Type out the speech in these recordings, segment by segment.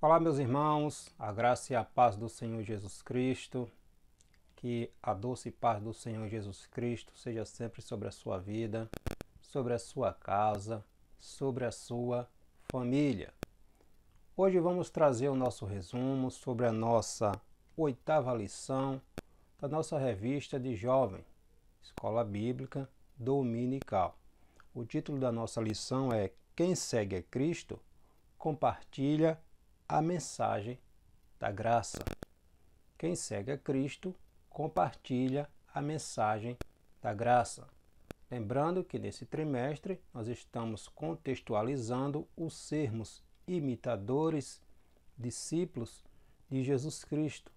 Olá, meus irmãos, a graça e a paz do Senhor Jesus Cristo, que a doce paz do Senhor Jesus Cristo seja sempre sobre a sua vida, sobre a sua casa, sobre a sua família. Hoje vamos trazer o nosso resumo sobre a nossa 8ª lição da nossa revista de jovem, Escola Bíblica Dominical. O título da nossa lição é Quem segue a Cristo, compartilha a mensagem da graça. Quem segue a Cristo, compartilha a mensagem da graça. Lembrando que nesse trimestre nós estamos contextualizando os sermos imitadores, discípulos de Jesus Cristo,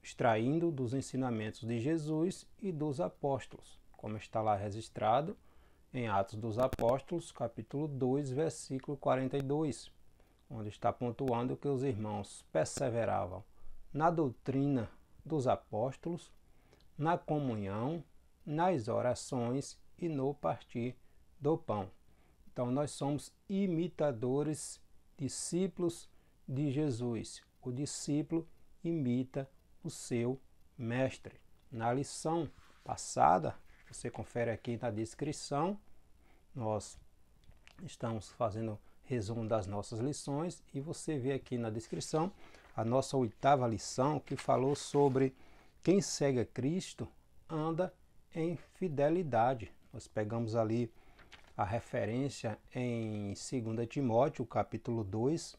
extraindo dos ensinamentos de Jesus e dos apóstolos, como está lá registrado em Atos dos Apóstolos, capítulo 2, versículo 42, onde está pontuando que os irmãos perseveravam na doutrina dos apóstolos, na comunhão, nas orações e no partir do pão. Então nós somos imitadores, discípulos de Jesus. O discípulo imita o seu mestre. Na lição passada, você confere aqui na descrição, nós estamos fazendo resumo das nossas lições e você vê aqui na descrição a nossa 8ª lição que falou sobre quem segue a Cristo anda em fidelidade. Nós pegamos ali a referência em 2 Timóteo, capítulo 2,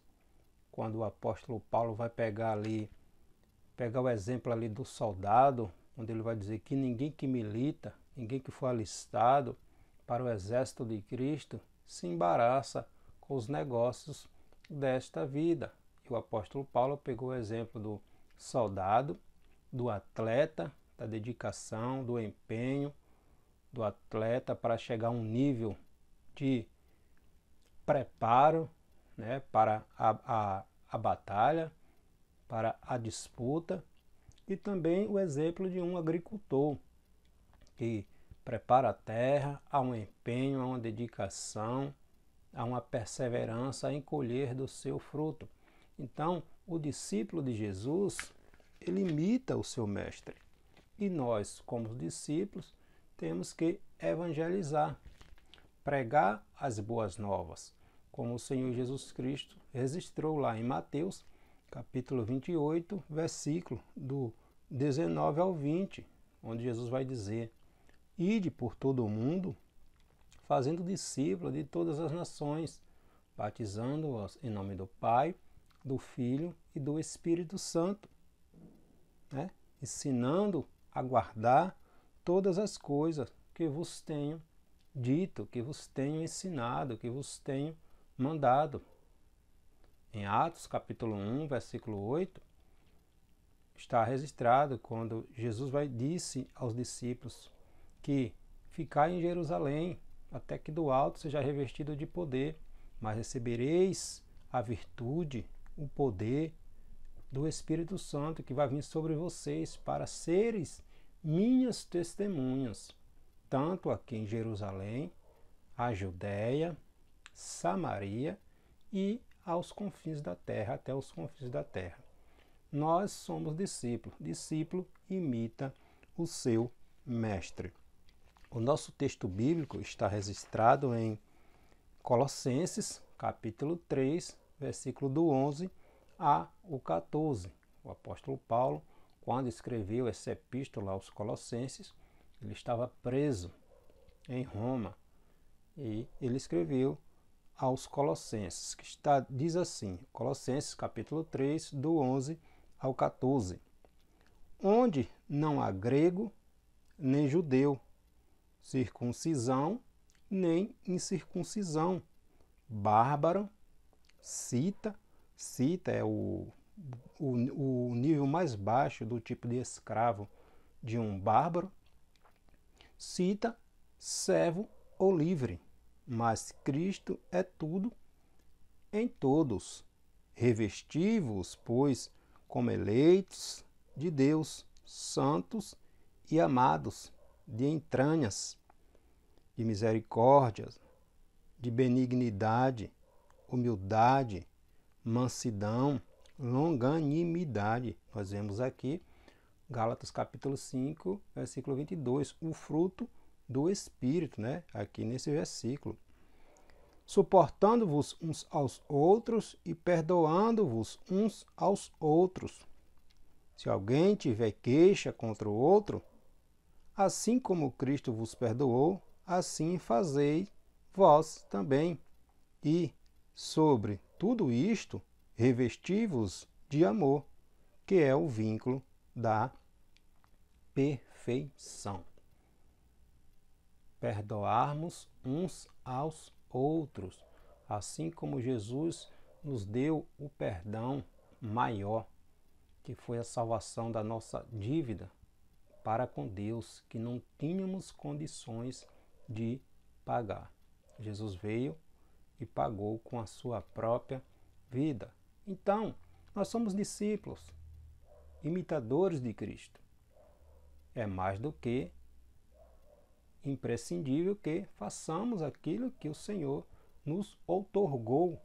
quando o apóstolo Paulo vai pegar o exemplo ali do soldado, onde ele vai dizer que ninguém que milita, ninguém que for alistado para o exército de Cristo se embaraça com os negócios desta vida. E o apóstolo Paulo pegou o exemplo do soldado, do atleta, da dedicação, do empenho do atleta para chegar a um nível de preparo, né, para a batalha, para a disputa, e também o exemplo de um agricultor que prepara a terra, há um empenho, há uma dedicação, há uma perseverança em colher do seu fruto. Então, o discípulo de Jesus, ele imita o seu mestre. E nós, como discípulos, temos que evangelizar, pregar as boas novas, como o Senhor Jesus Cristo registrou lá em Mateus, capítulo 28, versículo do 19 ao 20, onde Jesus vai dizer: Ide por todo o mundo, fazendo discípulos de todas as nações, batizando-os em nome do Pai, do Filho e do Espírito Santo, né? Ensinando a guardar todas as coisas que vos tenho dito, que vos tenho ensinado, que vos tenho mandado. Em Atos, capítulo 1, versículo 8, está registrado quando Jesus disse aos discípulos que ficai em Jerusalém, até que do alto seja revestido de poder, mas recebereis a virtude, o poder do Espírito Santo que vai vir sobre vocês para seres minhas testemunhas, tanto aqui em Jerusalém, a Judéia, Samaria e aos confins da terra, até os confins da terra. Nós somos discípulos. Discípulo imita o seu mestre. O nosso texto bíblico está registrado em Colossenses, capítulo 3, versículo do 11 a o 14. O apóstolo Paulo, quando escreveu essa epístola aos Colossenses, ele estava preso em Roma e ele escreveu aos Colossenses, que diz assim, Colossenses capítulo 3, do 11 ao 14, onde não há grego nem judeu, circuncisão nem incircuncisão, bárbaro, cita é o nível mais baixo do tipo de escravo de um bárbaro, cita, servo ou livre, mas Cristo é tudo em todos. Revesti-vos, pois, como eleitos de Deus, santos e amados, de entranhas, de misericórdia, de benignidade, humildade, mansidão, longanimidade. Nós vemos aqui, Gálatas capítulo 5, versículo 22, o fruto do Espírito, né? Aqui nesse versículo. Suportando-vos uns aos outros e perdoando-vos uns aos outros. Se alguém tiver queixa contra o outro, assim como Cristo vos perdoou, assim fazei vós também. E, sobre tudo isto, revesti-vos de amor, que é o vínculo da perfeição. Perdoarmos uns aos outros, assim como Jesus nos deu o perdão maior, que foi a salvação da nossa dívida para com Deus, que não tínhamos condições de pagar. Jesus veio e pagou com a sua própria vida. Então, nós somos discípulos, imitadores de Cristo. É mais do que imprescindível que façamos aquilo que o Senhor nos outorgou,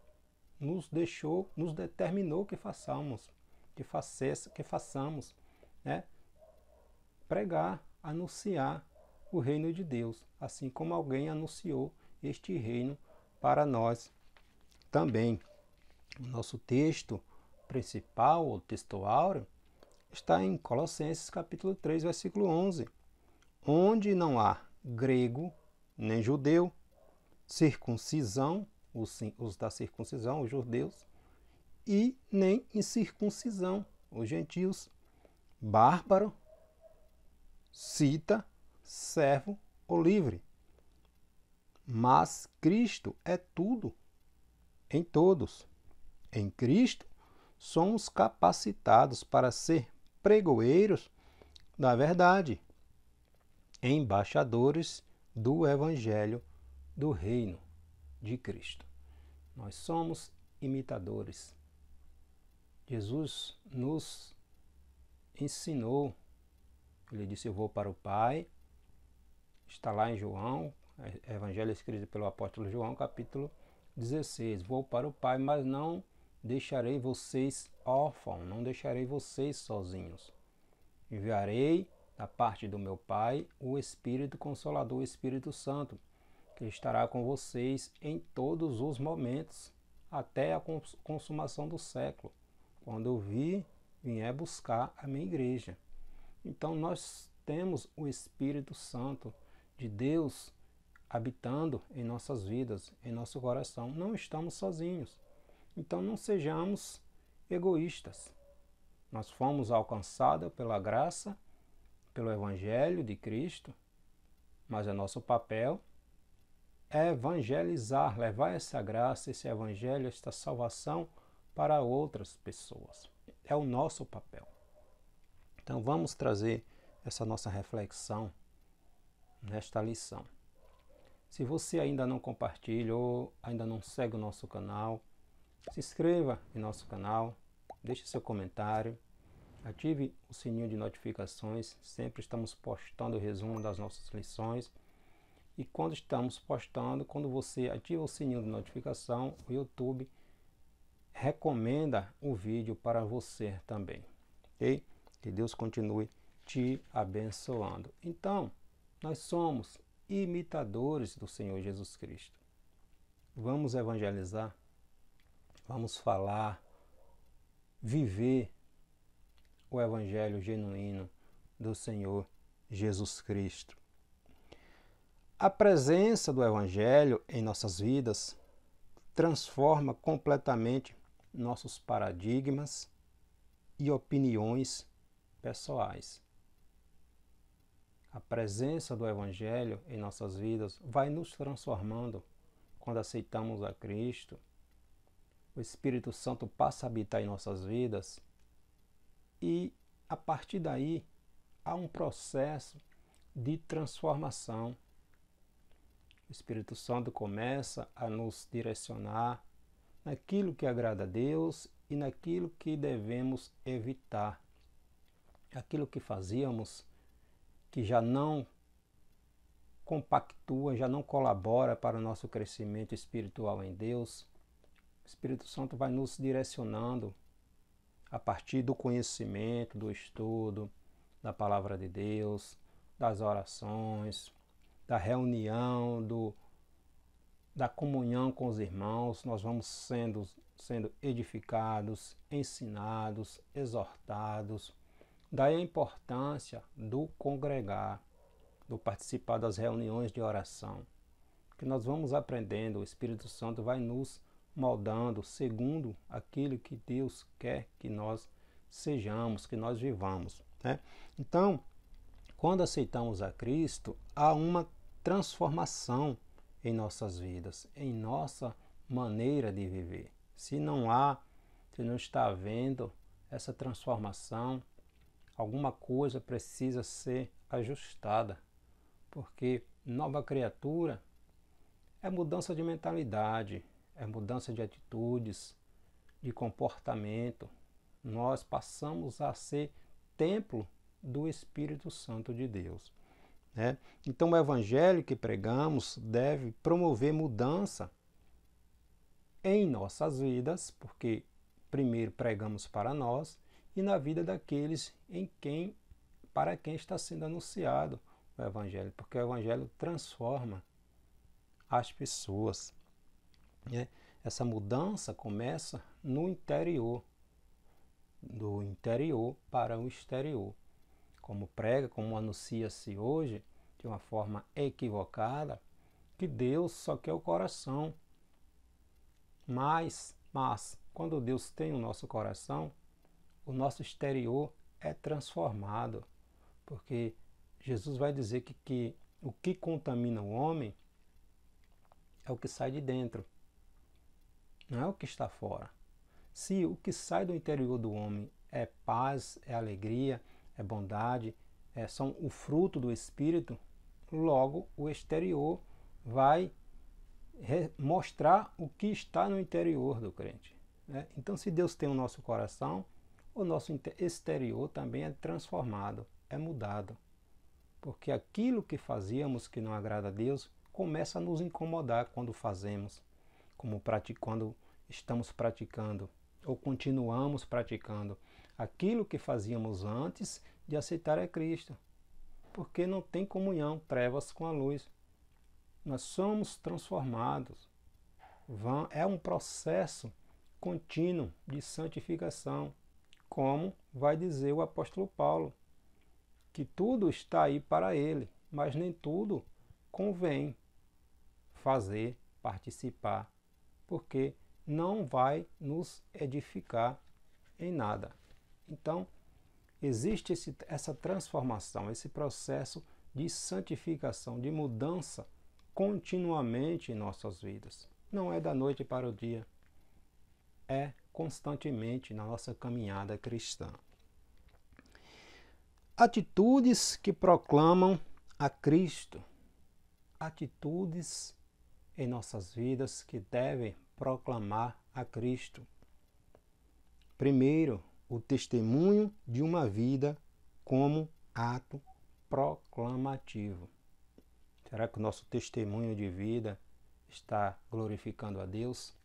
nos deixou, nos determinou que façamos, que façamos, né? Pregar, anunciar o reino de Deus, assim como alguém anunciou este reino para nós também. O nosso texto principal, ou texto áureo, está em Colossenses capítulo 3, versículo 11, onde não há grego nem judeu, circuncisão, os da circuncisão, os judeus, e nem incircuncisão, os gentios, bárbaro, cita, servo ou livre. Mas Cristo é tudo em todos. Em Cristo somos capacitados para ser pregoeiros da verdade, embaixadores do Evangelho do Reino de Cristo. Nós somos imitadores. Jesus nos ensinou, ele disse: eu vou para o Pai, está lá em João, Evangelho escrito pelo apóstolo João, capítulo 16, vou para o Pai, mas não deixarei vocês órfãos, não deixarei vocês sozinhos. Enviarei da parte do meu Pai o Espírito Consolador, o Espírito Santo, que estará com vocês em todos os momentos, até a consumação do século, quando eu vier buscar a minha igreja. Então nós temos o Espírito Santo de Deus habitando em nossas vidas, em nosso coração. Não estamos sozinhos. Então não sejamos egoístas. Nós fomos alcançados pela graça, pelo Evangelho de Cristo, mas é nosso papel é evangelizar, levar essa graça, esse Evangelho, esta salvação para outras pessoas. É o nosso papel. Então vamos trazer essa nossa reflexão nesta lição. Se você ainda não compartilha ou ainda não segue o nosso canal, se inscreva em nosso canal, deixe seu comentário, ative o sininho de notificações, sempre estamos postando o resumo das nossas lições. E quando estamos postando, quando você ativa o sininho de notificação, o YouTube recomenda o vídeo para você também, ok? Que Deus continue te abençoando. Então, nós somos imitadores do Senhor Jesus Cristo. Vamos evangelizar, vamos falar, viver o Evangelho genuíno do Senhor Jesus Cristo. A presença do Evangelho em nossas vidas transforma completamente nossos paradigmas e opiniões pessoais. A presença do Evangelho em nossas vidas vai nos transformando quando aceitamos a Cristo. O Espírito Santo passa a habitar em nossas vidas e, a partir daí, há um processo de transformação. O Espírito Santo começa a nos direcionar naquilo que agrada a Deus e naquilo que devemos evitar. Aquilo que fazíamos que já não compactua, já não colabora para o nosso crescimento espiritual em Deus, o Espírito Santo vai nos direcionando a partir do conhecimento, do estudo, da palavra de Deus, das orações, da reunião, da comunhão com os irmãos. Nós vamos sendo edificados, ensinados, exortados. Daí a importância do congregar, do participar das reuniões de oração, que nós vamos aprendendo, o Espírito Santo vai nos moldando segundo aquilo que Deus quer que nós sejamos, que nós vivamos, né? Então, quando aceitamos a Cristo, há uma transformação em nossas vidas, em nossa maneira de viver. Se não está havendo essa transformação, alguma coisa precisa ser ajustada, porque nova criatura é mudança de mentalidade, é mudança de atitudes, de comportamento. Nós passamos a ser templo do Espírito Santo de Deus, né? Então o evangelho que pregamos deve promover mudança em nossas vidas, porque primeiro pregamos para nós e na vida daqueles para quem está sendo anunciado o evangelho, porque o evangelho transforma as pessoas, né? Essa mudança começa no interior, do interior para o exterior. Como anuncia-se hoje, de uma forma equivocada, que Deus só quer o coração. Mas quando Deus tem o nosso coração, o nosso exterior é transformado, porque Jesus vai dizer que o que contamina o homem é o que sai de dentro, não é o que está fora. Se o que sai do interior do homem é paz, é alegria, é bondade, são o fruto do Espírito, logo o exterior vai mostrar o que está no interior do crente, né? Então, se Deus tem o nosso coração, o nosso exterior também é transformado, é mudado. Porque aquilo que fazíamos que não agrada a Deus começa a nos incomodar quando fazemos, quando estamos praticando ou continuamos praticando aquilo que fazíamos antes de aceitar a Cristo. Porque não tem comunhão, trevas com a luz. Nós somos transformados. É um processo contínuo de santificação, como vai dizer o apóstolo Paulo, que tudo está aí para ele, mas nem tudo convém fazer, participar, porque não vai nos edificar em nada. Então, existe essa transformação, esse processo de santificação, de mudança continuamente em nossas vidas. Não é da noite para o dia, é constantemente na nossa caminhada cristã. Atitudes que proclamam a Cristo. Atitudes em nossas vidas que devem proclamar a Cristo. Primeiro, o testemunho de uma vida como ato proclamativo. Será que o nosso testemunho de vida está glorificando a Deus?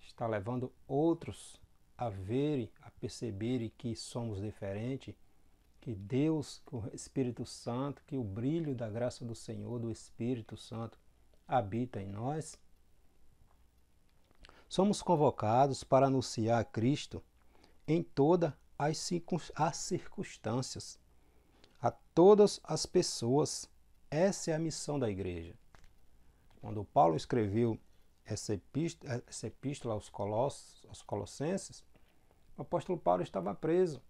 Está levando outros a verem, a perceberem que somos diferentes? Que Deus, que o Espírito Santo, que o brilho da graça do Senhor, do Espírito Santo, habita em nós? Somos convocados para anunciar a Cristo em todas as circunstâncias, a todas as pessoas. Essa é a missão da igreja. Quando Paulo escreveu essa epístola aos Colossenses, o apóstolo Paulo estava preso.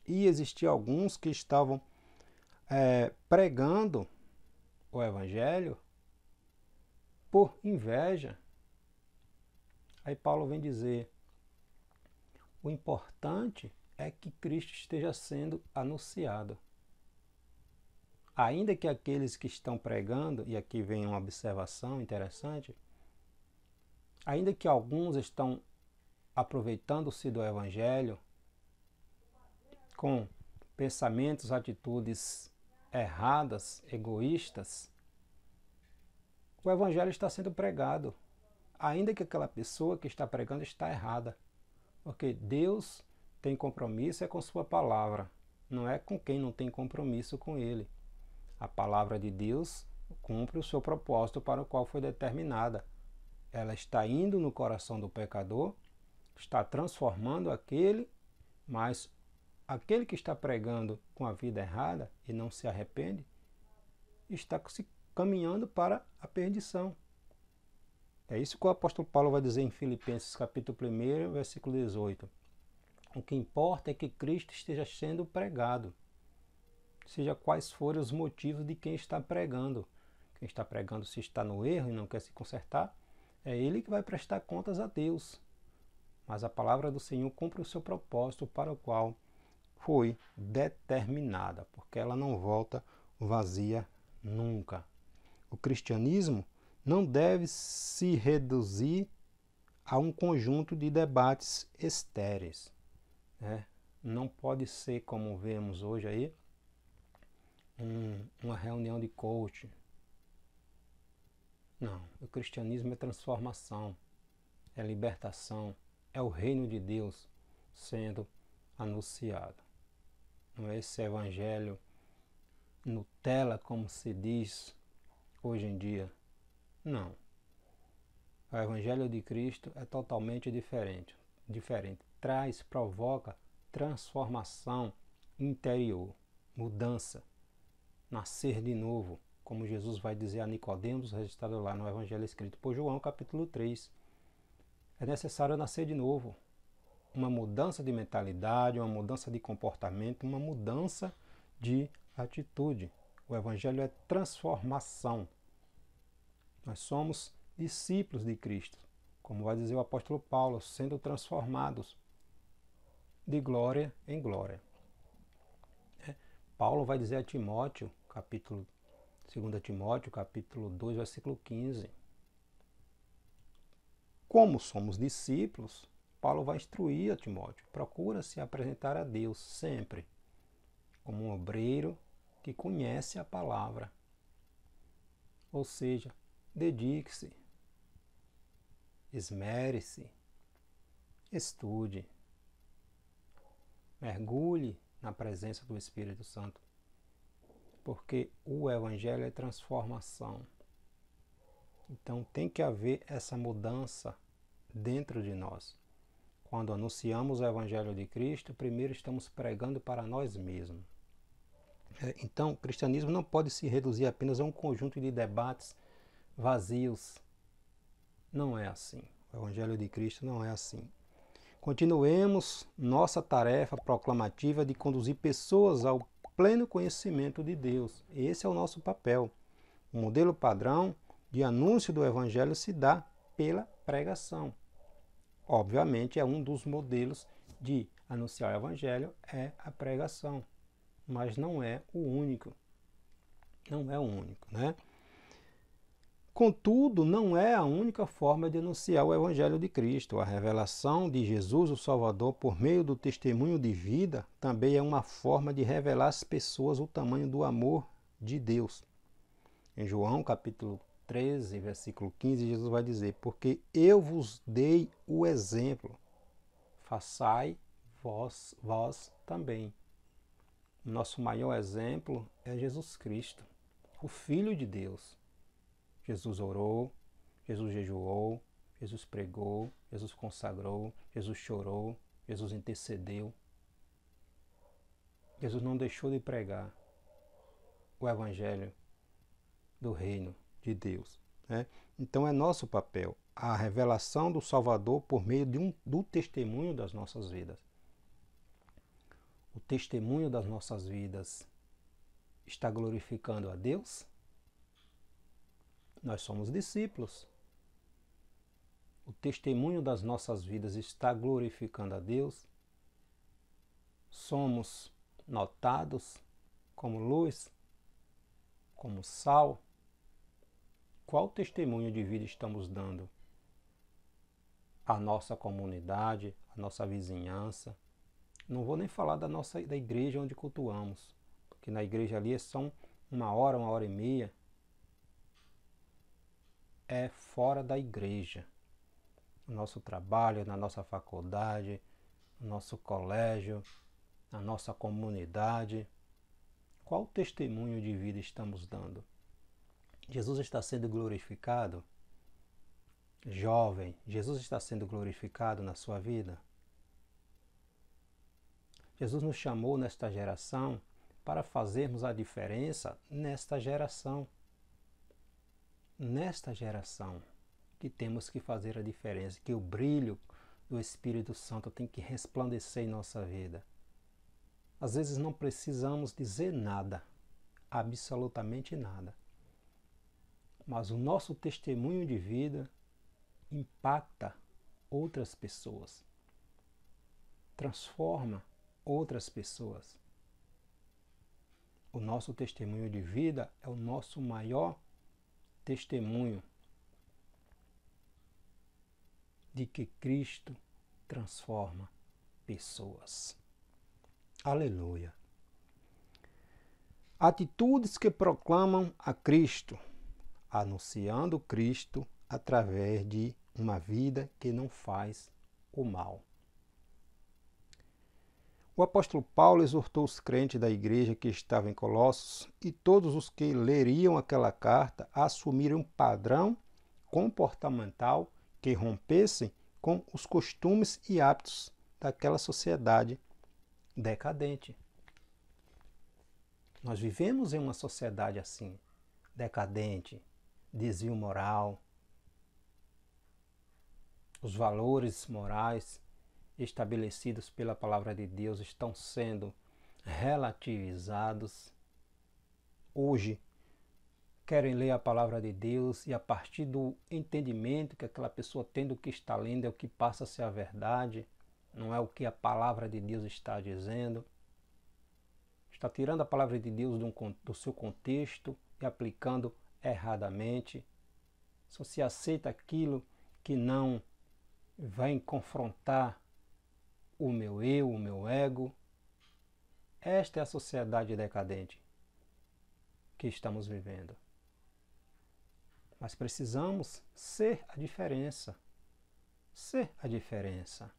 E existiam alguns que estavam pregando o evangelho por inveja. Aí Paulo vem dizer, o importante é que Cristo esteja sendo anunciado. Ainda que aqueles que estão pregando, e aqui vem uma observação interessante, ainda que alguns estão aproveitando-se do evangelho com pensamentos, atitudes erradas, egoístas, o evangelho está sendo pregado. ainda que aquela pessoa que está pregando está errada. Porque Deus tem compromisso com sua palavra, não é com quem não tem compromisso com ele. A palavra de Deus cumpre o seu propósito para o qual foi determinada. Ela está indo no coração do pecador, está transformando aquele, mas aquele que está pregando com a vida errada e não se arrepende, está se caminhando para a perdição. É isso que o apóstolo Paulo vai dizer em Filipenses capítulo 1, versículo 18. O que importa é que Cristo esteja sendo pregado, seja quais forem os motivos de quem está pregando. Quem está pregando, se está no erro e não quer se consertar, é ele que vai prestar contas a Deus. Mas a palavra do Senhor cumpre o seu propósito para o qual foi determinada, porque ela não volta vazia nunca. O cristianismo não deve se reduzir a um conjunto de debates estéreis. Não pode ser, como vemos hoje aí, uma reunião de coaching. Não, o cristianismo é transformação, é libertação, é o reino de Deus sendo anunciado. Não é esse evangelho Nutella, como se diz hoje em dia. Não. O evangelho de Cristo é totalmente diferente. Provoca transformação interior, mudança, nascer de novo, como Jesus vai dizer a Nicodemos, registrado lá no evangelho escrito por João, capítulo 3. É necessário nascer de novo. Uma mudança de mentalidade, uma mudança de comportamento, uma mudança de atitude. O evangelho é transformação. Nós somos discípulos de Cristo, como vai dizer o apóstolo Paulo, sendo transformados de glória em glória. Paulo vai dizer a Timóteo, 2 Timóteo, capítulo 2, versículo 15. Como somos discípulos, Paulo vai instruir a Timóteo. Procura se apresentar a Deus sempre como um obreiro que conhece a palavra. Ou seja, dedique-se, esmere-se, estude, mergulhe na presença do Espírito Santo, porque o Evangelho é transformação. Então tem que haver essa mudança dentro de nós. Quando anunciamos o Evangelho de Cristo, primeiro estamos pregando para nós mesmos. Então, o cristianismo não pode se reduzir apenas a um conjunto de debates vazios. Não é assim. O Evangelho de Cristo não é assim. Continuemos nossa tarefa proclamativa de conduzir pessoas ao pleno conhecimento de Deus. Esse é o nosso papel. O modelo padrão de anúncio do Evangelho se dá pela pregação. Obviamente, é um dos modelos de anunciar o Evangelho é a pregação, mas não é o único. Não é o único, né? Contudo, não é a única forma de anunciar o Evangelho de Cristo. A revelação de Jesus, o Salvador, por meio do testemunho de vida, também é uma forma de revelar às pessoas o tamanho do amor de Deus. Em João, capítulo 13, versículo 15, Jesus vai dizer: porque eu vos dei o exemplo, façai vós também. O nosso maior exemplo é Jesus Cristo, o Filho de Deus. Jesus orou, Jesus jejuou, Jesus pregou, Jesus consagrou, Jesus chorou, Jesus intercedeu. Jesus não deixou de pregar o Evangelho do reino de Deus. Então é nosso papel a revelação do Salvador por meio do testemunho das nossas vidas. O testemunho das nossas vidas está glorificando a Deus? Nós somos discípulos. O testemunho das nossas vidas está glorificando a Deus? Somos notados como luz, como sal? Qual testemunho de vida estamos dando à nossa comunidade, à nossa vizinhança? Não vou nem falar da igreja onde cultuamos, porque na igreja ali são 1 hora e meia. É fora da igreja. no nosso trabalho, na nossa faculdade, no nosso colégio, na nossa comunidade. Qual testemunho de vida estamos dando? Jesus está sendo glorificado? Jovem, Jesus está sendo glorificado na sua vida? Jesus nos chamou nesta geração para fazermos a diferença nesta geração. Nesta geração que temos que fazer a diferença, que o brilho do Espírito Santo tem que resplandecer em nossa vida. Às vezes não precisamos dizer nada, absolutamente nada. Mas o nosso testemunho de vida impacta outras pessoas, transforma outras pessoas. O nosso testemunho de vida é o nosso maior testemunho de que Cristo transforma pessoas. Aleluia. Atitudes que proclamam a Cristo, anunciando Cristo através de uma vida que não faz o mal. O apóstolo Paulo exortou os crentes da igreja que estava em Colossos e todos os que leriam aquela carta a assumirem um padrão comportamental que rompessem com os costumes e hábitos daquela sociedade decadente. Nós vivemos em uma sociedade assim, decadente, desvio moral. Os valores morais estabelecidos pela palavra de Deus estão sendo relativizados. Hoje, querem ler a palavra de Deus e a partir do entendimento que aquela pessoa tem do que está lendo é o que passa a ser a verdade, não é o que a palavra de Deus está dizendo. Está tirando a palavra de Deus do seu contexto e aplicando erradamente. Só se aceita aquilo que não vai confrontar o meu eu, o meu ego. Esta é a sociedade decadente que estamos vivendo. Mas precisamos ser a diferença. Ser a diferença.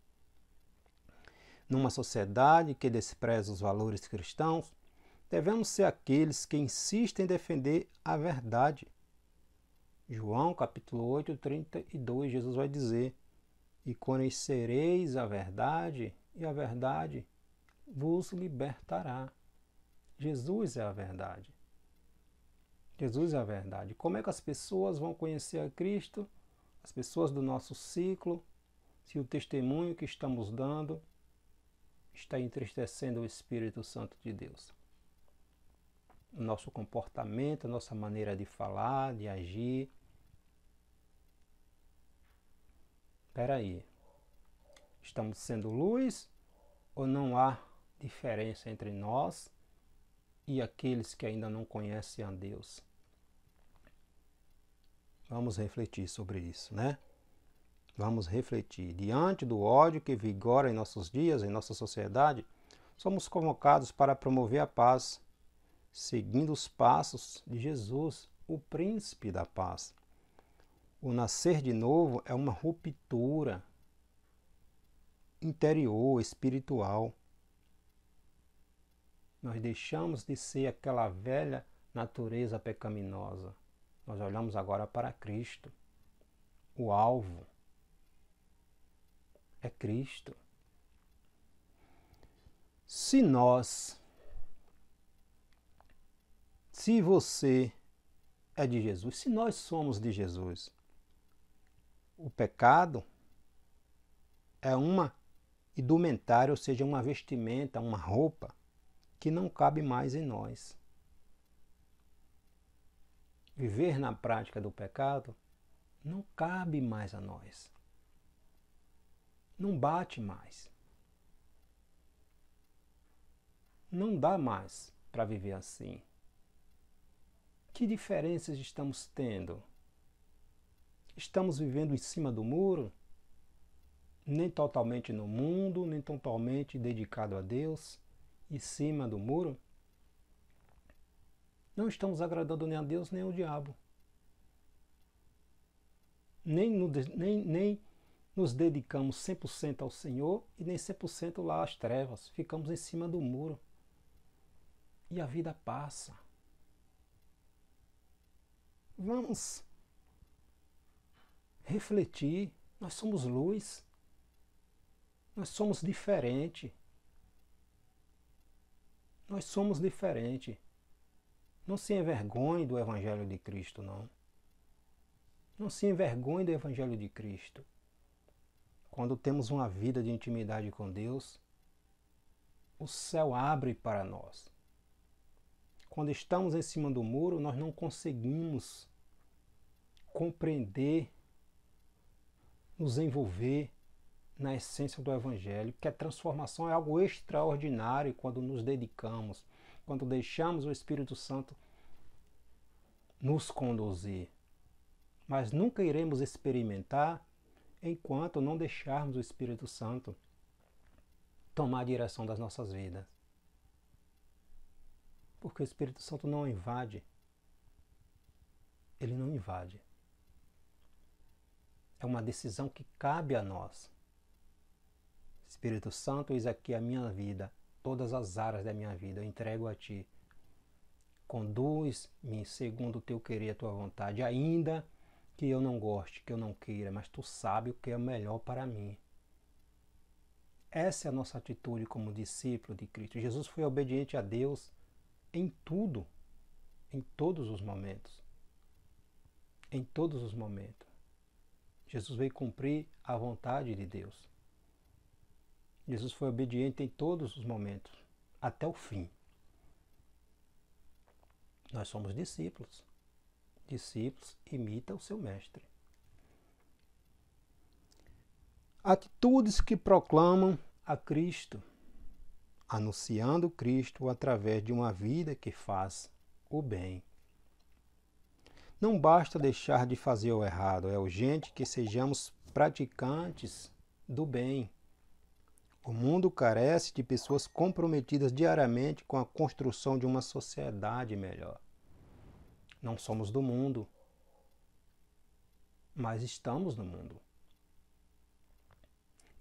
Numa sociedade que despreza os valores cristãos, devemos ser aqueles que insistem em defender a verdade. João capítulo 8, 32, Jesus vai dizer: e conhecereis a verdade, e a verdade vos libertará. Jesus é a verdade. Jesus é a verdade. Como é que as pessoas vão conhecer a Cristo? As pessoas do nosso ciclo, se o testemunho que estamos dando está entristecendo o Espírito Santo de Deus. O nosso comportamento, a nossa maneira de falar, de agir. Espera aí. Estamos sendo luz ou não há diferença entre nós e aqueles que ainda não conhecem a Deus? Vamos refletir sobre isso, né? Vamos refletir. Diante do ódio que vigora em nossos dias, em nossa sociedade, somos convocados para promover a paz, seguindo os passos de Jesus, o príncipe da paz. O nascer de novo é uma ruptura interior, espiritual. Nós deixamos de ser aquela velha natureza pecaminosa. Nós olhamos agora para Cristo. O alvo é Cristo. Se você é de Jesus, se nós somos de Jesus, o pecado é uma indumentária, ou seja, uma vestimenta, uma roupa que não cabe mais em nós. Viver na prática do pecado não cabe mais a nós. Não bate mais. Não dá mais para viver assim. Que diferenças estamos tendo? Estamos vivendo em cima do muro? Nem totalmente no mundo, nem totalmente dedicado a Deus, em cima do muro? Não estamos agradando nem a Deus nem ao diabo. Nem nos dedicamos 100% ao Senhor e nem 100% lá às trevas. Ficamos em cima do muro. E a vida passa. Vamos refletir. Nós somos luz. Nós somos diferente. Nós somos diferente. Não se envergonhe do Evangelho de Cristo, não. Não se envergonhe do Evangelho de Cristo. Quando temos uma vida de intimidade com Deus, o céu abre para nós. Quando estamos em cima do muro, nós não conseguimos compreender, nos envolver na essência do Evangelho, porque a transformação é algo extraordinário quando nos dedicamos, quando deixamos o Espírito Santo nos conduzir. Mas nunca iremos experimentar enquanto não deixarmos o Espírito Santo tomar a direção das nossas vidas. Porque o Espírito Santo não invade. Ele não invade. É uma decisão que cabe a nós. Espírito Santo, eis aqui a minha vida, todas as áreas da minha vida, eu entrego a Ti. Conduz-me segundo o Teu querer e a Tua vontade, ainda que eu não goste, que eu não queira, mas Tu sabes o que é melhor para mim. Essa é a nossa atitude como discípulo de Cristo. Jesus foi obediente a Deus em tudo, em todos os momentos. Em todos os momentos. Jesus veio cumprir a vontade de Deus. Jesus foi obediente em todos os momentos, até o fim. Nós somos discípulos. Discípulos imitam o seu mestre. Atitudes que proclamam a Cristo, anunciando Cristo através de uma vida que faz o bem. Não basta deixar de fazer o errado, é urgente que sejamos praticantes do bem. O mundo carece de pessoas comprometidas diariamente com a construção de uma sociedade melhor. Não somos do mundo, mas estamos no mundo.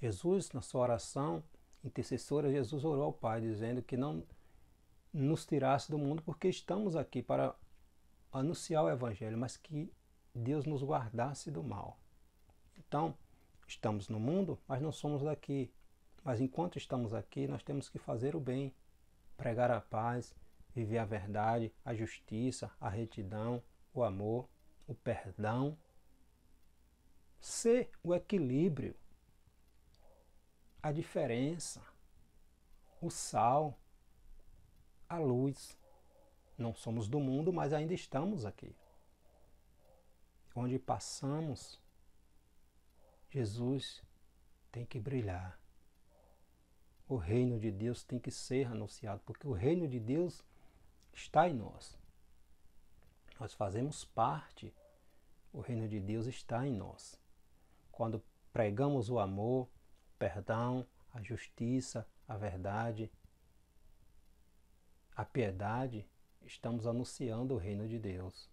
Jesus, na sua oração intercessora, Jesus orou ao Pai, dizendo que não nos tirasse do mundo, porque estamos aqui para anunciar o Evangelho, mas que Deus nos guardasse do mal. Então, estamos no mundo, mas não somos daqui. Mas enquanto estamos aqui, nós temos que fazer o bem, pregar a paz, viver a verdade, a justiça, a retidão, o amor, o perdão, ser o equilíbrio, a diferença, o sal, a luz. Não somos do mundo, mas ainda estamos aqui. Onde passamos, Jesus tem que brilhar. O reino de Deus tem que ser anunciado, porque o reino de Deus está em nós. Nós fazemos parte, o reino de Deus está em nós. Quando pregamos o amor, o perdão, a justiça, a verdade, a piedade, estamos anunciando o reino de Deus.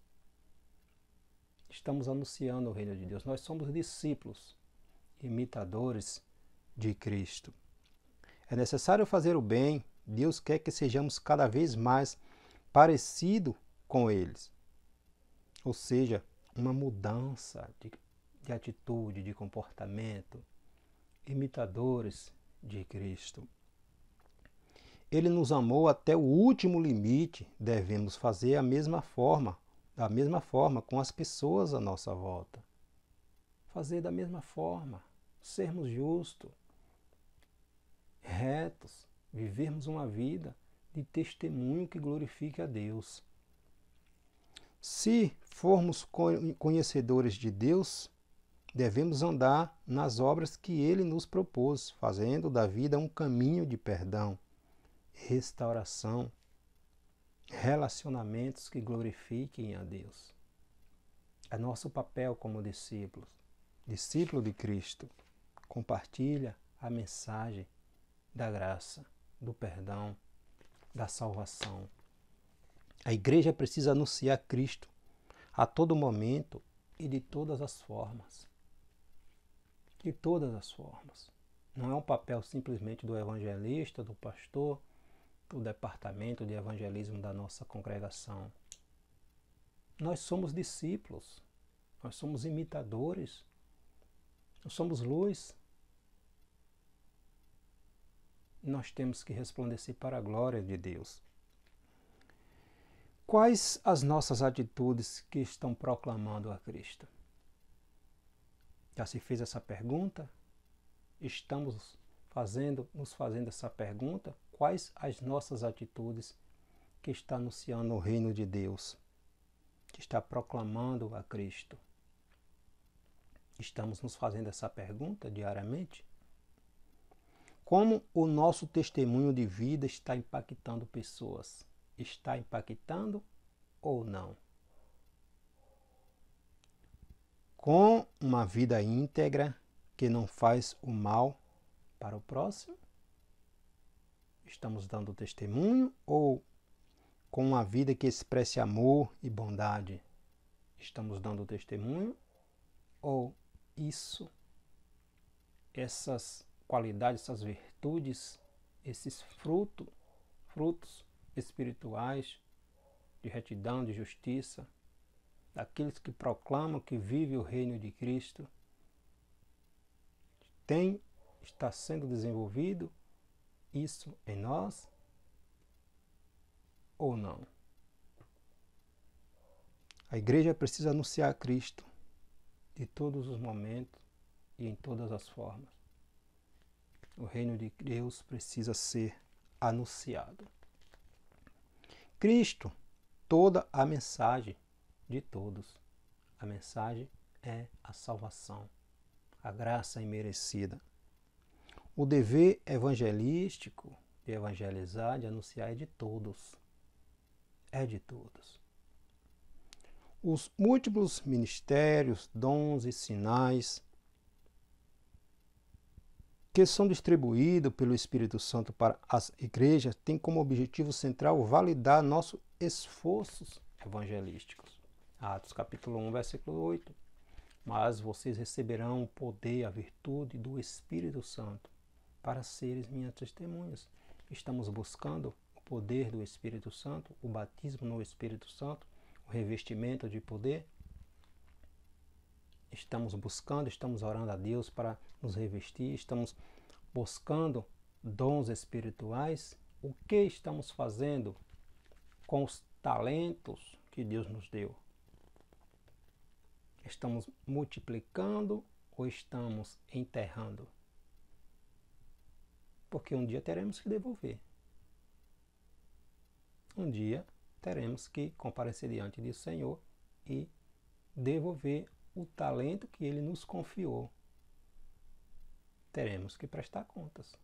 Estamos anunciando o reino de Deus. Nós somos discípulos, imitadores de Cristo. É necessário fazer o bem. Deus quer que sejamos cada vez mais parecidos com eles. Ou seja, uma mudança de atitude, de comportamento. Imitadores de Cristo. Ele nos amou até o último limite. Devemos fazer da mesma forma com as pessoas à nossa volta. Fazer da mesma forma. Sermos justos, retos, vivermos uma vida de testemunho que glorifique a Deus. Se formos conhecedores de Deus, devemos andar nas obras que Ele nos propôs, fazendo da vida um caminho de perdão, restauração, relacionamentos que glorifiquem a Deus. É nosso papel como discípulos, discípulo de Cristo. Compartilha a mensagem da graça, do perdão, da salvação. A igreja precisa anunciar Cristo a todo momento e de todas as formas. de todas as formas. Não é um papel simplesmente do evangelista, do pastor, do departamento de evangelismo da nossa congregação. Nós somos discípulos, nós somos imitadores, nós somos luz. Nós temos que resplandecer para a glória de Deus. Quais as nossas atitudes que estão proclamando a Cristo? Já se fez essa pergunta? Estamos nos fazendo essa pergunta? Quais as nossas atitudes que estão anunciando o reino de Deus? Que está proclamando a Cristo? Estamos nos fazendo essa pergunta diariamente? Como o nosso testemunho de vida está impactando pessoas? Está impactando ou não? Com uma vida íntegra que não faz o mal para o próximo? Estamos dando testemunho ou com uma vida que expresse amor e bondade? Estamos dando testemunho ou essas qualidades, essas virtudes, esses frutos espirituais de retidão, de justiça, daqueles que proclamam que vive o reino de Cristo, está sendo desenvolvido isso em nós ou não? A igreja precisa anunciar Cristo de todos os momentos e em todas as formas. O reino de Deus precisa ser anunciado. Cristo, toda a mensagem de todos. A mensagem é a salvação, a graça imerecida. O dever evangelístico de evangelizar, de anunciar é de todos. É de todos. Os múltiplos ministérios, dons e sinais que são distribuídos pelo Espírito Santo para as igrejas têm como objetivo central validar nossos esforços evangelísticos. Atos capítulo 1, versículo 8. Mas vocês receberão o poder, a virtude do Espírito Santo para seres minhas testemunhas. Estamos buscando o poder do Espírito Santo, o batismo no Espírito Santo, o revestimento de poder. Estamos buscando, estamos orando a Deus para nos revestir, estamos buscando dons espirituais. O que estamos fazendo com os talentos que Deus nos deu? Estamos multiplicando ou estamos enterrando? Porque um dia teremos que devolver. Um dia teremos que comparecer diante do Senhor e devolver o talento que Ele nos confiou. Teremos que prestar contas,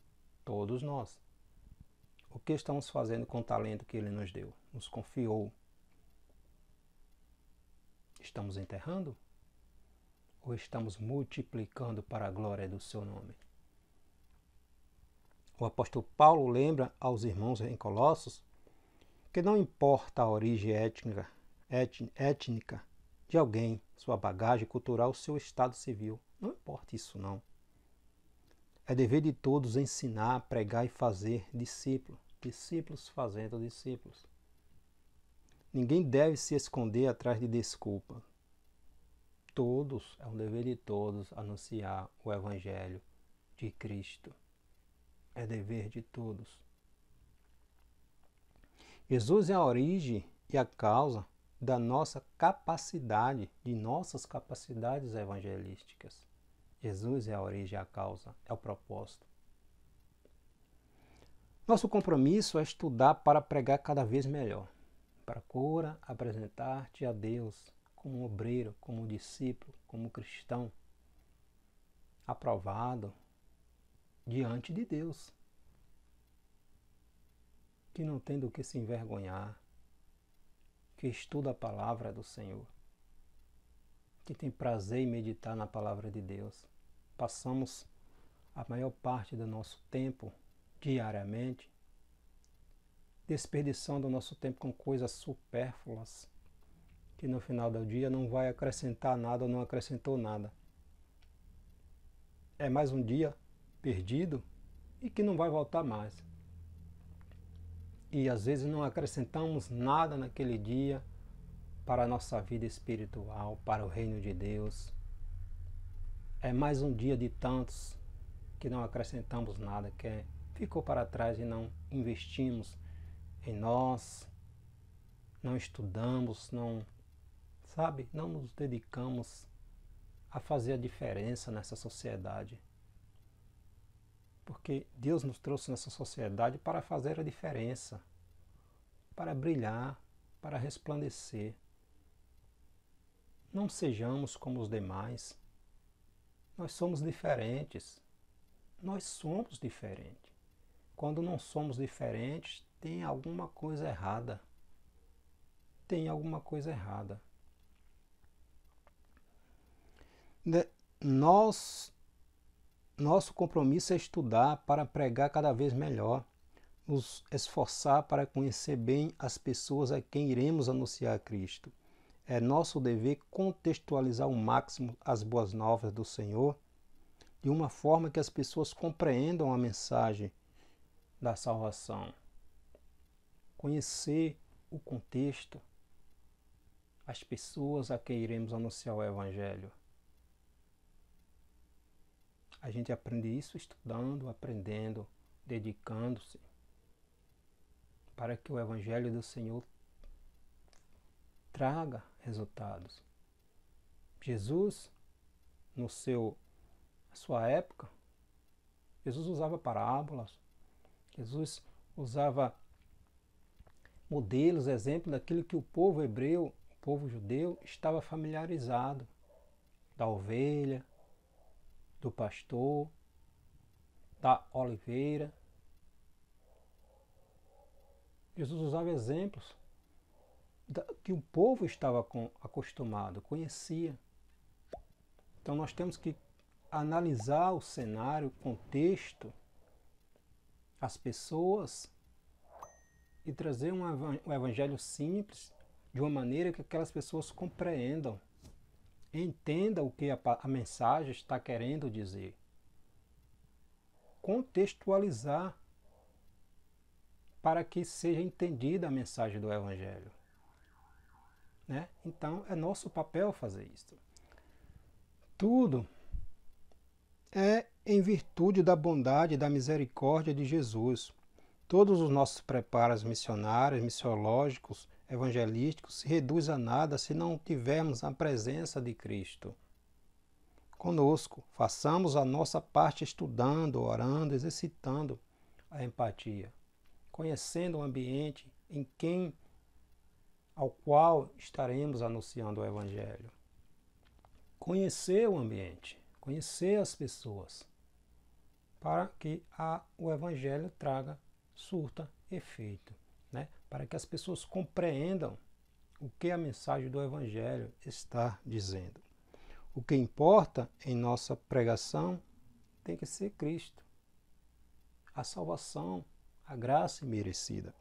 todos nós. O que estamos fazendo com o talento que Ele nos deu, nos confiou? Estamos enterrando? Ou estamos multiplicando para a glória do Seu nome? O apóstolo Paulo lembra aos irmãos em Colossos que não importa a origem étnica de alguém, sua bagagem cultural, seu estado civil. Não importa isso não. É dever de todos ensinar, pregar e fazer discípulos. Discípulos fazendo discípulos. Ninguém deve se esconder atrás de desculpa. É um dever de todos anunciar o Evangelho de Cristo. É dever de todos. Jesus é a origem e a causa da nossa capacidade, de nossas capacidades evangelísticas. Jesus é a origem e a causa, é o propósito. Nosso compromisso é estudar para pregar cada vez melhor. Procura apresentar-te a Deus como obreiro, como discípulo, como cristão, aprovado diante de Deus, que não tem do que se envergonhar, que estuda a palavra do Senhor, que tem prazer em meditar na palavra de Deus. Passamos a maior parte do nosso tempo, diariamente, desperdiçando o nosso tempo com coisas supérfluas, que no final do dia não vai acrescentar nada ou não acrescentou nada. é mais um dia perdido e que não vai voltar mais. E às vezes não acrescentamos nada naquele dia para a nossa vida espiritual, para o reino de Deus. É mais um dia de tantos que não acrescentamos nada, que ficou para trás e não investimos em nós, não estudamos, não nos dedicamos a fazer a diferença nessa sociedade. Porque Deus nos trouxe nessa sociedade para fazer a diferença, para brilhar, para resplandecer. Não sejamos como os demais. Nós somos diferentes. Nós somos diferentes. Quando não somos diferentes, tem alguma coisa errada. Tem alguma coisa errada. Nosso compromisso é estudar para pregar cada vez melhor, nos esforçar para conhecer bem as pessoas a quem iremos anunciar Cristo. É nosso dever contextualizar ao máximo as boas novas do Senhor, de uma forma que as pessoas compreendam a mensagem da salvação. Conhecer o contexto, as pessoas a quem iremos anunciar o Evangelho. A gente aprende isso estudando, aprendendo, dedicando-se, para que o Evangelho do Senhor traga resultados. Jesus, na sua época, Jesus usava parábolas, Jesus usava modelos, exemplos daquilo que o povo hebreu, o povo judeu, estava familiarizado, da ovelha, do pastor, da oliveira. Jesus usava exemplos que o povo estava acostumado, conhecia. Então nós temos que analisar o cenário, o contexto, as pessoas e trazer um evangelho simples, de uma maneira que aquelas pessoas compreendam, entendam o que a mensagem está querendo dizer. Contextualizar para que seja entendida a mensagem do evangelho. Né? Então é nosso papel fazer isso. Tudo é em virtude da bondade e da misericórdia de Jesus. Todos os nossos preparos missionários, missiológicos, evangelísticos se reduz a nada se não tivermos a presença de Cristo conosco. Façamos a nossa parte estudando, orando, exercitando a empatia, conhecendo o ambiente ao qual estaremos anunciando o Evangelho. Conhecer o ambiente, conhecer as pessoas, para que o Evangelho surta efeito, né? Para que as pessoas compreendam o que a mensagem do Evangelho está dizendo. O que importa em nossa pregação tem que ser Cristo, a salvação, a graça merecida.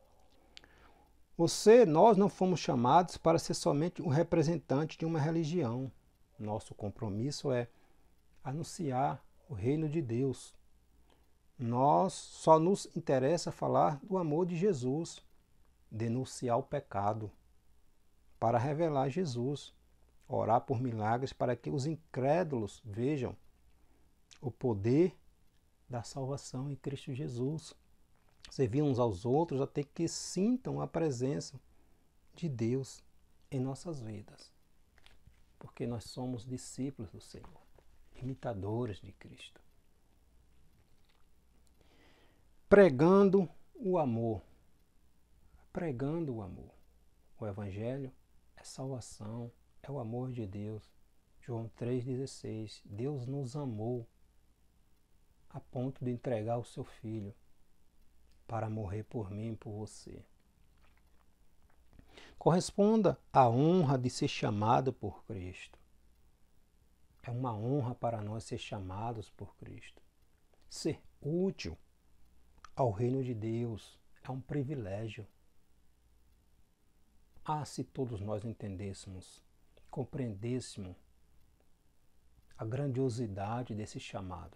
Nós não fomos chamados para ser somente um representante de uma religião. Nosso compromisso é anunciar o reino de Deus. Só nos interessa falar do amor de Jesus, denunciar o pecado, para revelar Jesus, orar por milagres para que os incrédulos vejam o poder da salvação em Cristo Jesus. Servir uns aos outros até que sintam a presença de Deus em nossas vidas. Porque nós somos discípulos do Senhor, imitadores de Cristo. Pregando o amor. Pregando o amor. O Evangelho é salvação, é o amor de Deus. João 3,16. Deus nos amou a ponto de entregar o seu Filho para morrer por mim e por você. Corresponda à honra de ser chamado por Cristo. É uma honra para nós ser chamados por Cristo. Ser útil ao reino de Deus é um privilégio. Se todos nós entendêssemos, compreendêssemos a grandiosidade desse chamado.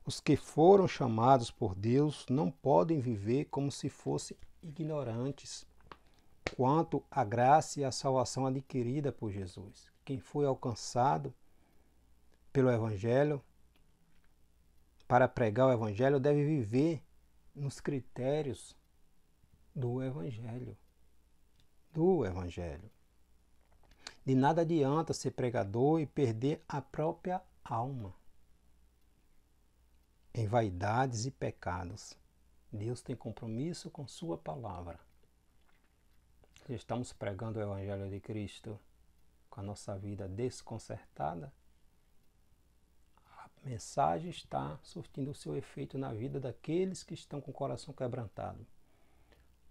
Os que foram chamados por Deus não podem viver como se fossem ignorantes quanto à graça e à salvação adquirida por Jesus. Quem foi alcançado pelo Evangelho, para pregar o Evangelho, deve viver nos critérios do Evangelho. De nada adianta ser pregador e perder a própria alma em vaidades e pecados. Deus tem compromisso com sua palavra. Se estamos pregando o Evangelho de Cristo com a nossa vida desconcertada, a mensagem está surtindo o seu efeito na vida daqueles que estão com o coração quebrantado.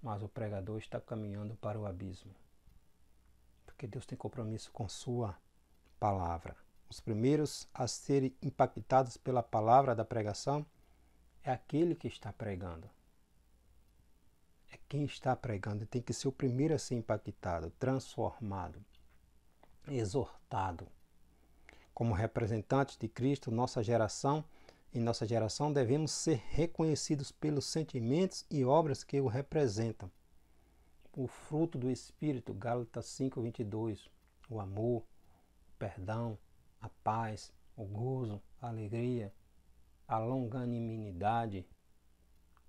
Mas o pregador está caminhando para o abismo. Porque Deus tem compromisso com sua palavra. Os primeiros a serem impactados pela palavra da pregação é aquele que está pregando. É quem está pregando, tem que ser o primeiro a ser impactado, transformado, exortado. Como representantes de Cristo, em nossa geração devemos ser reconhecidos pelos sentimentos e obras que o representam. O fruto do Espírito, Gálatas 5:22, o amor, o perdão, a paz, o gozo, a alegria, a longanimidade,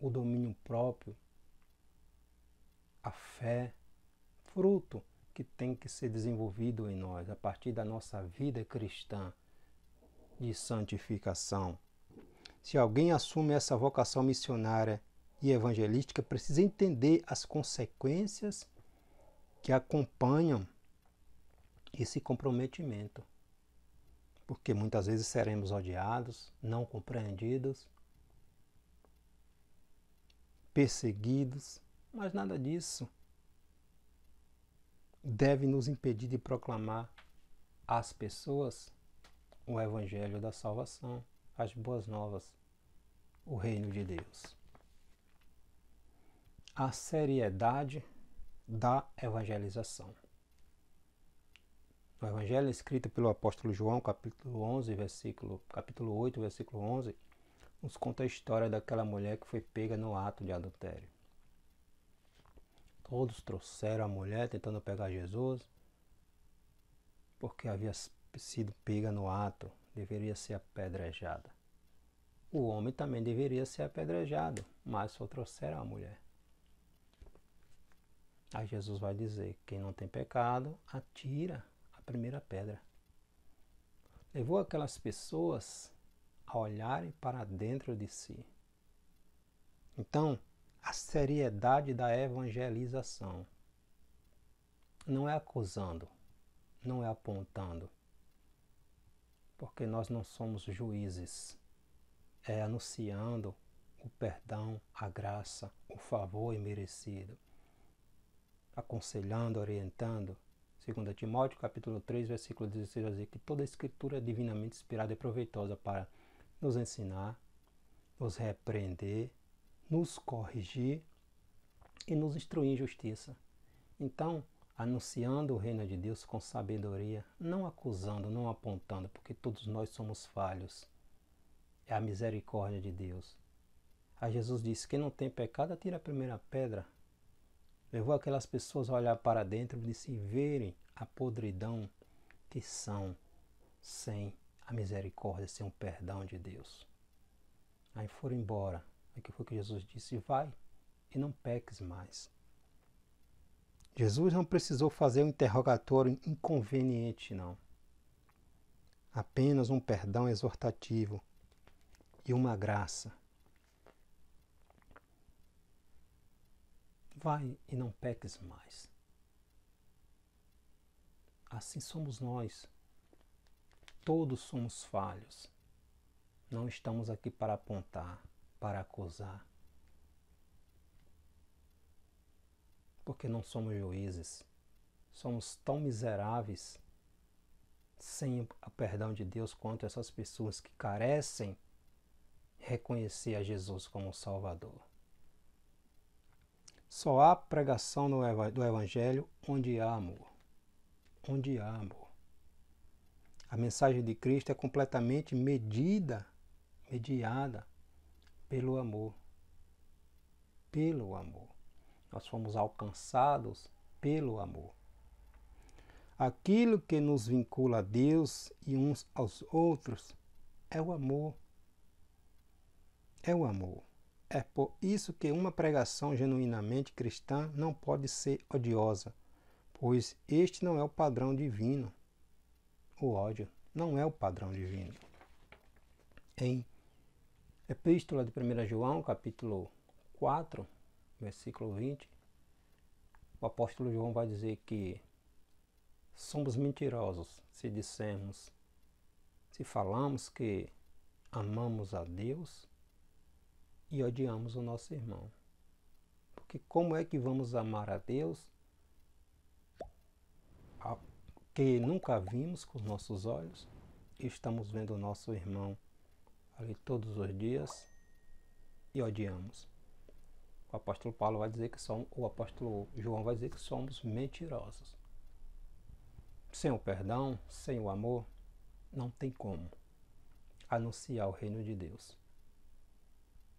o domínio próprio, a fé, fruto que tem que ser desenvolvido em nós a partir da nossa vida cristã de santificação. Se alguém assume essa vocação missionária e evangelística, precisa entender as consequências que acompanham esse comprometimento. Porque muitas vezes seremos odiados, não compreendidos, perseguidos, mas nada disso deve nos impedir de proclamar às pessoas o Evangelho da salvação, as boas novas, o reino de Deus. A seriedade da evangelização. O Evangelho escrito pelo apóstolo João, capítulo 8, versículo 11, nos conta a história daquela mulher que foi pega no ato de adultério. Todos trouxeram a mulher tentando pegar Jesus, porque havia sido pega no ato, deveria ser apedrejada. O homem também deveria ser apedrejado, mas só trouxeram a mulher. Aí Jesus vai dizer: quem não tem pecado, atira a primeira pedra. Levou aquelas pessoas a olharem para dentro de si. Então, a seriedade da evangelização não é acusando, não é apontando, porque nós não somos juízes, é anunciando o perdão, a graça, o favor imerecido, aconselhando, orientando. 2 Timóteo, capítulo 3, versículo 16, vai dizer que toda a escritura é divinamente inspirada e proveitosa para nos ensinar, nos repreender, nos corrigir e nos instruir em justiça. Então, anunciando o reino de Deus com sabedoria, não acusando, não apontando, porque todos nós somos falhos. É a misericórdia de Deus. Aí Jesus disse: quem não tem pecado, atira a primeira pedra. Levou aquelas pessoas a olhar para dentro e se verem a podridão que são sem a misericórdia, sem o perdão de Deus. Aí foram embora. Aí que foi que Jesus disse: vai e não peques mais. Jesus não precisou fazer um interrogatório inconveniente, não. Apenas um perdão exortativo e uma graça. Vai e não peques mais. Assim somos nós. Todos somos falhos. Não estamos aqui para apontar, para acusar. Porque não somos juízes. Somos tão miseráveis, sem o perdão de Deus, quanto essas pessoas que carecem reconhecer a Jesus como Salvador. Só há pregação do Evangelho onde há amor. Onde há amor. A mensagem de Cristo é completamente medida mediada pelo amor. Pelo amor. Nós fomos alcançados pelo amor. Aquilo que nos vincula a Deus e uns aos outros é o amor. É o amor. É por isso que uma pregação genuinamente cristã não pode ser odiosa, pois este não é o padrão divino. O ódio não é o padrão divino. Em Epístola de 1 João, capítulo 4, versículo 20, o apóstolo João vai dizer que somos mentirosos se dissermos, se falamos que amamos a Deus e odiamos o nosso irmão. Porque como é que vamos amar a Deus que nunca vimos com os nossos olhos e estamos vendo o nosso irmão ali todos os dias e odiamos? O apóstolo Paulo vai dizer que o apóstolo João vai dizer que somos mentirosos. Sem o perdão, sem o amor, não tem como anunciar o reino de Deus.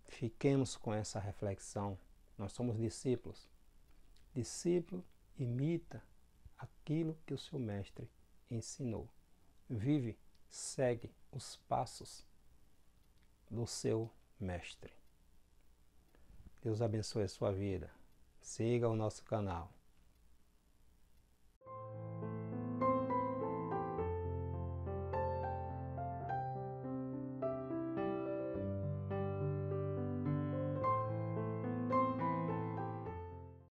Fiquemos com essa reflexão. Nós somos discípulos. Discípulo imita aquilo que o seu mestre ensinou. Vive, segue os passos do seu mestre. Deus abençoe a sua vida. Siga o nosso canal.